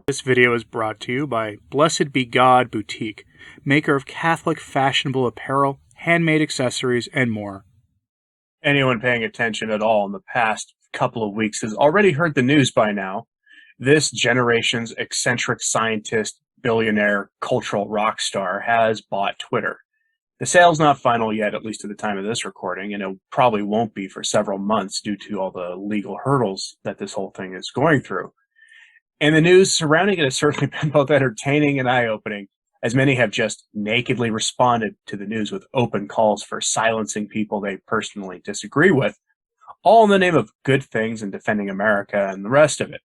This video is brought to you by Blessed Be God Boutique, maker of Catholic fashionable apparel, handmade accessories, and more. Anyone paying attention at all in the past couple of weeks has already heard the news by now. This generation's eccentric scientist, billionaire, cultural rock star has bought Twitter. The sale's not final yet, at least at the time of this recording, and it probably won't be for several months due to all the legal hurdles that this whole thing is going through. And the news surrounding it has certainly been both entertaining and eye-opening, as many have just nakedly responded to the news with open calls for silencing people they personally disagree with, all in the name of good things and defending America and the rest of it.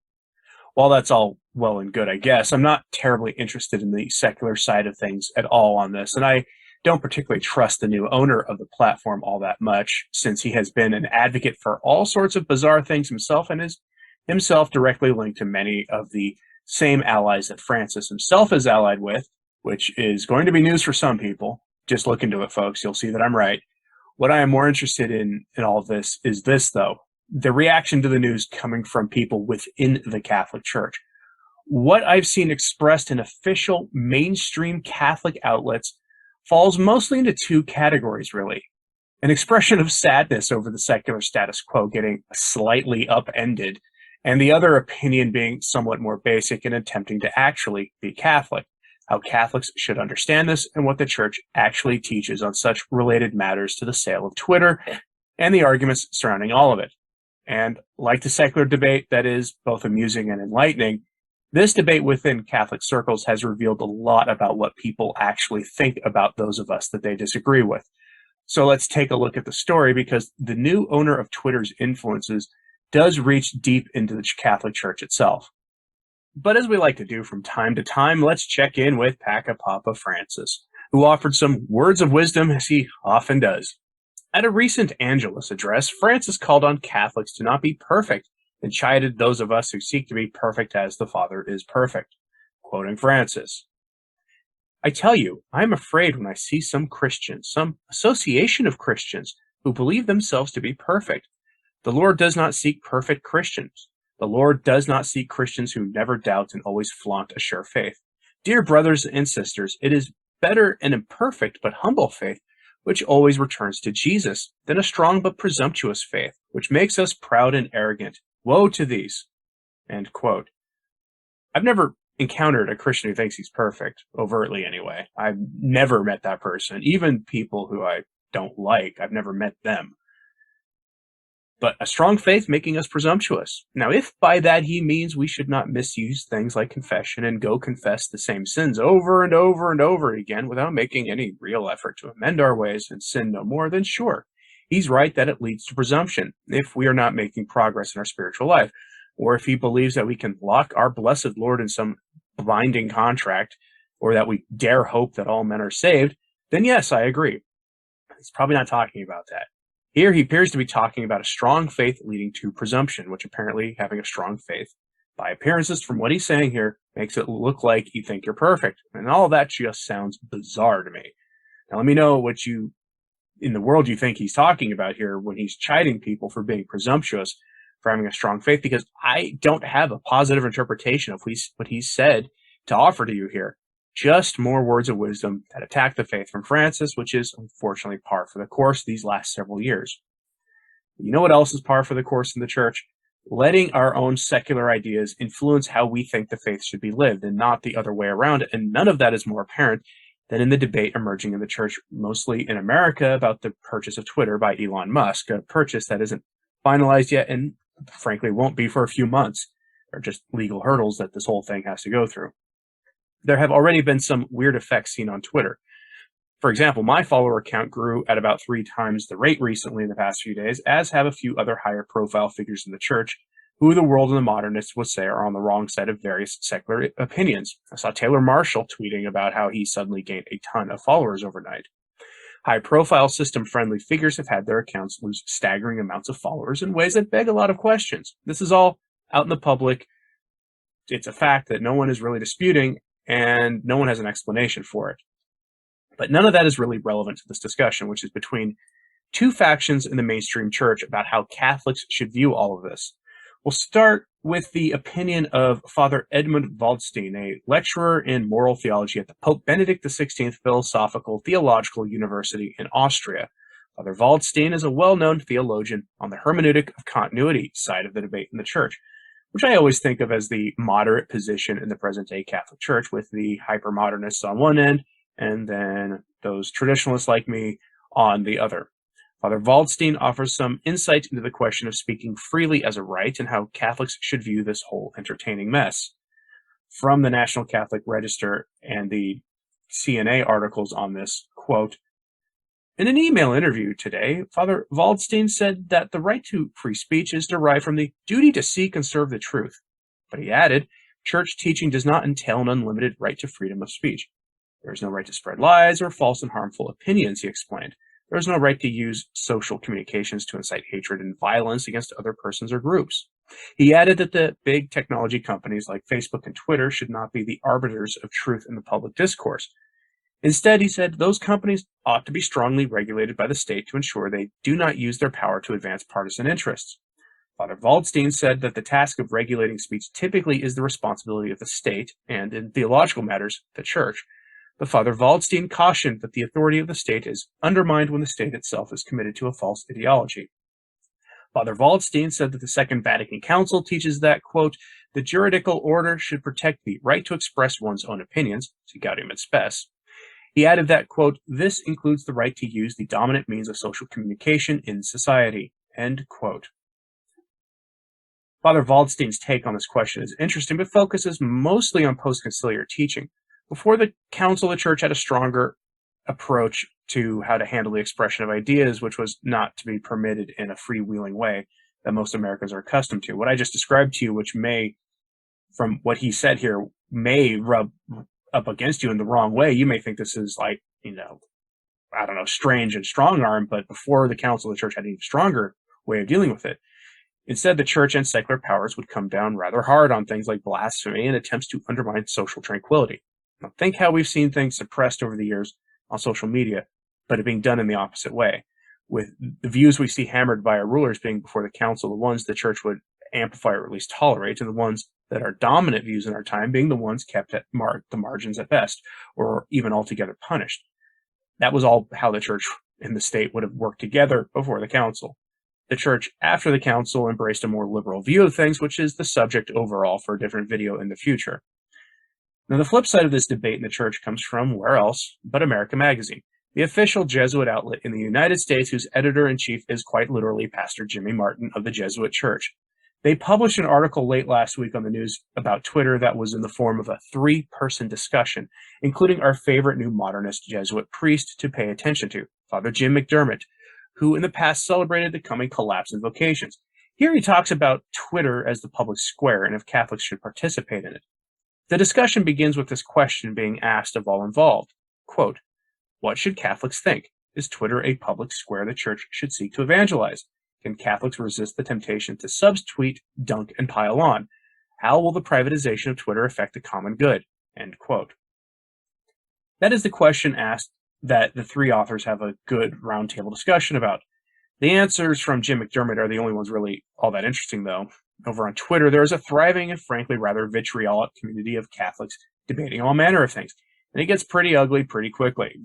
While that's all well and good, I guess, I'm not terribly interested in the secular side of things at all on this, and I don't particularly trust the new owner of the platform all that much, since he has been an advocate for all sorts of bizarre things himself and is himself directly linked to many of the same allies that Francis himself is allied with, which is going to be news for some people. Just look into it, folks. You'll see that I'm right. What I am more interested in all of this is this, though. The reaction to the news coming from people within the Catholic Church. What I've seen expressed in official mainstream Catholic outlets falls mostly into two categories, really. An expression of sadness over the secular status quo getting slightly upended, and the other opinion being somewhat more basic and attempting to actually be Catholic. How Catholics should understand this and what the Church actually teaches on such related matters to the sale of Twitter and the arguments surrounding all of it. And like the secular debate that is both amusing and enlightening, this debate within Catholic circles has revealed a lot about what people actually think about those of us that they disagree with. So let's take a look at the story, because the new owner of Twitter's influences does reach deep into the Catholic Church itself. But as we like to do from time to time, let's check in with Papa Francis, who offered some words of wisdom, as he often does. At a recent Angelus address, Francis called on Catholics to not be perfect and chided those of us who seek to be perfect as the Father is perfect. Quoting Francis, "I tell you, I am afraid when I see some Christians, some association of Christians, who believe themselves to be perfect. The Lord does not seek perfect Christians. The Lord does not seek Christians who never doubt and always flaunt a sure faith. Dear brothers and sisters, it is better an imperfect but humble faith, which always returns to Jesus, than a strong but presumptuous faith, which makes us proud and arrogant. Woe to these." End quote. I've never encountered a Christian who thinks he's perfect, overtly anyway. I've never met that person. Even people who I don't like, I've never met them. But a strong faith making us presumptuous. Now, if by that he means we should not misuse things like confession and go confess the same sins over and over and over again without making any real effort to amend our ways and sin no more, then sure, he's right that it leads to presumption if we are not making progress in our spiritual life. Or if he believes that we can lock our blessed Lord in some binding contract, or that we dare hope that all men are saved, then yes, I agree. He's probably not talking about that. Here he appears to be talking about a strong faith leading to presumption, which apparently having a strong faith, by appearances from what he's saying here, makes it look like you think you're perfect. And all of that just sounds bizarre to me. Now let me know what you in the world you think he's talking about here when he's chiding people for being presumptuous, for having a strong faith, because I don't have a positive interpretation of what he's said to offer to you here. Just more words of wisdom that attack the faith from Francis, which is unfortunately par for the course these last several years. You know what else is par for the course in the Church? Letting our own secular ideas influence how we think the faith should be lived, and not the other way around. And none of that is more apparent than in the debate emerging in the Church, mostly in America, about the purchase of Twitter by Elon Musk, a purchase that isn't finalized yet and frankly won't be for a few months. There are just legal hurdles that this whole thing has to go through. There have already been some weird effects seen on Twitter. For example, my follower count grew at about 3 times the rate recently in the past few days, as have a few other higher profile figures in the Church, who the world and the modernists would say are on the wrong side of various secular opinions. I saw Taylor Marshall tweeting about how he suddenly gained a ton of followers overnight. High-profile system-friendly figures have had their accounts lose staggering amounts of followers in ways that beg a lot of questions. This is all out in the public. It's a fact that no one is really disputing, and no one has an explanation for it. But none of that is really relevant to this discussion, which is between two factions in the mainstream Church about how Catholics should view all of this. We'll start with the opinion of Father Edmund Waldstein, a lecturer in moral theology at the Pope Benedict XVI Philosophical Theological University in Austria. Father Waldstein is a well-known theologian on the hermeneutic of continuity side of the debate in the Church, which I always think of as the moderate position in the present-day Catholic Church, with the hyper-modernists on one end and then those traditionalists like me on the other. Father Waldstein offers some insight into the question of speaking freely as a right and how Catholics should view this whole entertaining mess. From the National Catholic Register and the CNA articles on this, quote, "In an email interview today, Father Waldstein said that the right to free speech is derived from the duty to seek and serve the truth. But he added, church teaching does not entail an unlimited right to freedom of speech. There is no right to spread lies or false and harmful opinions," he explained. "There is no right to use social communications to incite hatred and violence against other persons or groups." He added that the big technology companies like Facebook and Twitter should not be the arbiters of truth in the public discourse. Instead, he said, those companies ought to be strongly regulated by the state to ensure they do not use their power to advance partisan interests. Father Waldstein said that the task of regulating speech typically is the responsibility of the state, and in theological matters, the Church. But Father Waldstein cautioned that the authority of the state is undermined when the state itself is committed to a false ideology. Father Waldstein said that the Second Vatican Council teaches that, quote, "the juridical order should protect the right to express one's own opinions, si gaudium et spes." He added that, quote, "this includes the right to use the dominant means of social communication in society," end quote. Father Waldstein's take on this question is interesting, but focuses mostly on post-conciliar teaching. Before the Council, the Church had a stronger approach to how to handle the expression of ideas, which was not to be permitted in a freewheeling way that most Americans are accustomed to. What I just described to you, which may, from what he said here, may rub up against you in the wrong way. You may think this is like, strange and strong arm, but before the Council, the Church had an even stronger way of dealing with it. Instead, the Church and secular powers would come down rather hard on things like blasphemy and attempts to undermine social tranquility. Now, think how we've seen things suppressed over the years on social media, but it being done in the opposite way, with the views we see hammered by our rulers being before the Council, the ones the Church would amplify or at least tolerate, and the ones that are dominant views in our time being the ones kept at the margins at best, or even altogether punished. That was all how the Church and the state would have worked together before the Council. The Church, after the Council, embraced a more liberal view of things, which is the subject overall for a different video in the future. Now, the flip side of this debate in the Church comes from where else but America Magazine, the official Jesuit outlet in the United States, whose editor-in-chief is quite literally Pastor Jimmy Martin of the Jesuit Church. They published an article late last week on the news about Twitter that was in the form of a 3-person discussion, including our favorite new modernist Jesuit priest to pay attention to, Father Jim McDermott, who in the past celebrated the coming collapse in vocations. Here he talks about Twitter as the public square and if Catholics should participate in it. The discussion begins with this question being asked of all involved. Quote, "What should Catholics think? Is Twitter a public square the Church should seek to evangelize? Can Catholics resist the temptation to subtweet, dunk, and pile on? How will the privatization of Twitter affect the common good?" End quote. That is the question asked that the 3 authors have a good roundtable discussion about. The answers from Jim McDermott are the only ones really all that interesting, though. Over on Twitter, there is a thriving and frankly rather vitriolic community of Catholics debating all manner of things, and it gets pretty ugly pretty quickly.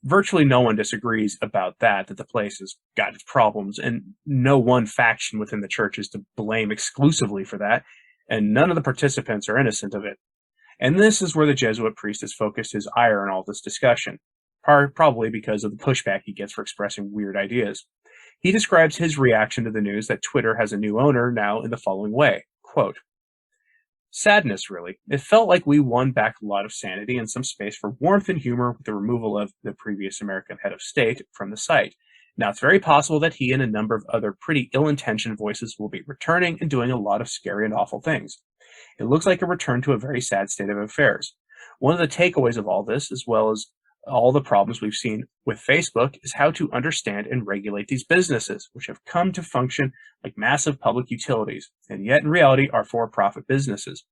Virtually no one disagrees about that the place has got its problems, and no one faction within the Church is to blame exclusively for that, and none of the participants are innocent of it. And this is where the Jesuit priest has focused his ire on all this discussion, probably because of the pushback he gets for expressing weird ideas. He describes his reaction to the news that Twitter has a new owner now in the following way, quote, "Sadness, really. It felt like we won back a lot of sanity and some space for warmth and humor with the removal of the previous American head of state from the site. Now it's very possible that he and a number of other pretty ill-intentioned voices will be returning and doing a lot of scary and awful things. It looks like a return to a very sad state of affairs. One of the takeaways of all this, as well as all the problems we've seen with Facebook, is how to understand and regulate these businesses, which have come to function like massive public utilities, and yet in reality are for-profit businesses.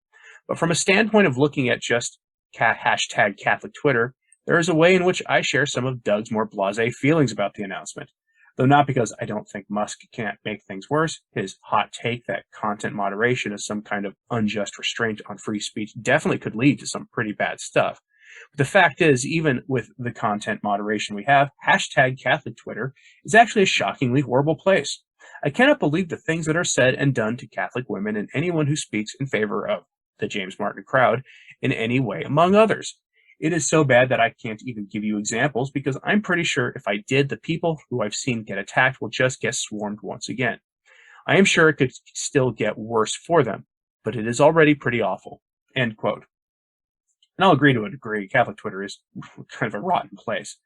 But from a standpoint of looking at just hashtag Catholic Twitter, there is a way in which I share some of Doug's more blasé feelings about the announcement. Though not because I don't think Musk can't make things worse. His hot take that content moderation is some kind of unjust restraint on free speech definitely could lead to some pretty bad stuff. But the fact is, even with the content moderation we have, hashtag Catholic Twitter is actually a shockingly horrible place. I cannot believe the things that are said and done to Catholic women and anyone who speaks in favor of the James Martin crowd in any way, among others. It is so bad that I can't even give you examples because I'm pretty sure if I did, the people who I've seen get attacked will just get swarmed once again. I am sure it could still get worse for them, but it is already pretty awful. End quote. And I'll agree to a degree. Catholic Twitter is kind of a rotten place.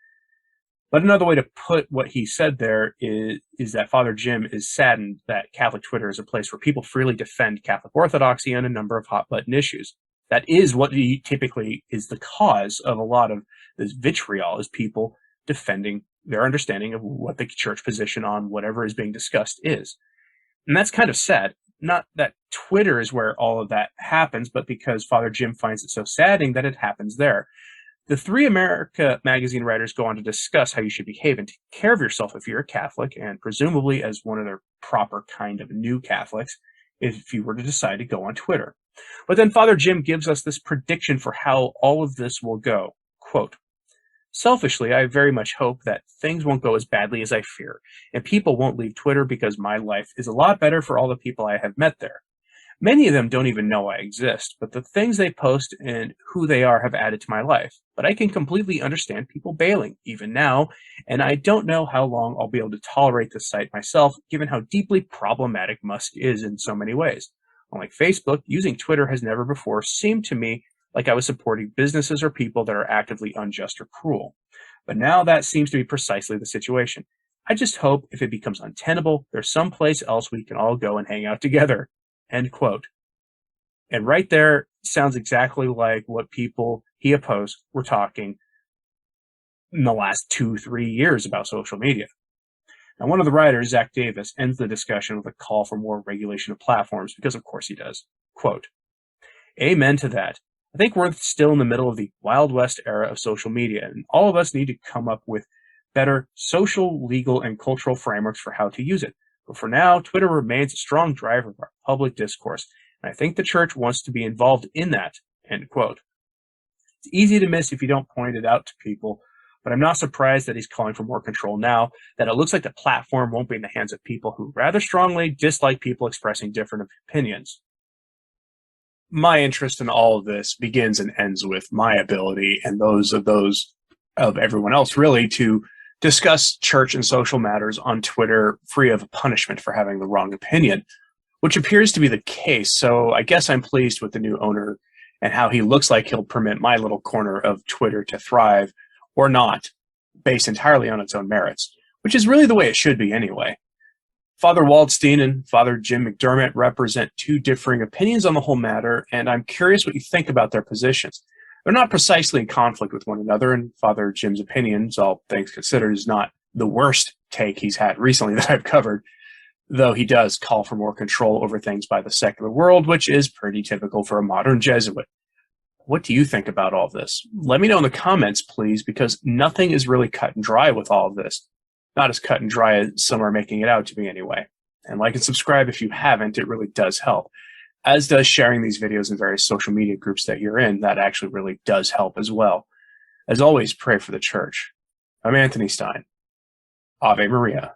But another way to put what he said there is that Father Jim is saddened that Catholic Twitter is a place where people freely defend Catholic orthodoxy on a number of hot-button issues. That is what typically is the cause of a lot of this vitriol, is people defending their understanding of what the church position on whatever is being discussed is. And that's kind of sad. Not that Twitter is where all of that happens, but because Father Jim finds it so saddening that it happens there. The Three America magazine writers go on to discuss how you should behave and take care of yourself if you're a Catholic, and presumably as one of their proper kind of new Catholics, if you were to decide to go on Twitter. But then Father Jim gives us this prediction for how all of this will go. Quote, "Selfishly, I very much hope that things won't go as badly as I fear, and people won't leave Twitter because my life is a lot better for all the people I have met there. Many of them don't even know I exist, but the things they post and who they are have added to my life. But I can completely understand people bailing, even now, and I don't know how long I'll be able to tolerate this site myself, given how deeply problematic Musk is in so many ways. Unlike Facebook, using Twitter has never before seemed to me like I was supporting businesses or people that are actively unjust or cruel. But now that seems to be precisely the situation. I just hope if it becomes untenable, there's some place else we can all go and hang out together." End quote. And right there sounds exactly like what people he opposed were talking in the last 2-3 years about social media. Now, one of the writers, Zach Davis, ends the discussion with a call for more regulation of platforms, because of course he does. Quote, "Amen to that. I think we're still in the middle of the Wild West era of social media, and all of us need to come up with better social, legal, and cultural frameworks for how to use it. But for now, Twitter remains a strong driver of our public discourse, and I think the church wants to be involved in that." End quote. It's easy to miss if you don't point it out to people, but I'm not surprised that he's calling for more control now, that it looks like the platform won't be in the hands of people who rather strongly dislike people expressing different opinions. My interest in all of this begins and ends with my ability and those of everyone else, really, to discuss church and social matters on Twitter free of punishment for having the wrong opinion, which appears to be the case. So I guess I'm pleased with the new owner and how he looks like he'll permit my little corner of Twitter to thrive, or not, based entirely on its own merits, which is really the way it should be anyway. Father Waldstein and Father Jim McDermott represent two differing opinions on the whole matter, and I'm curious what you think about their positions. They're not precisely in conflict with one another, and Father Jim's opinions, all things considered, is not the worst take he's had recently that I've covered, though he does call for more control over things by the secular world, which is pretty typical for a modern Jesuit. What do you think about all this? Let me know in the comments, please, because nothing is really cut and dry with all of this. Not as cut and dry as some are making it out to be anyway. And like and subscribe if you haven't, it really does help. As does sharing these videos in various social media groups that you're in. That actually really does help as well. As always, pray for the church. I'm Anthony Stine. Ave Maria.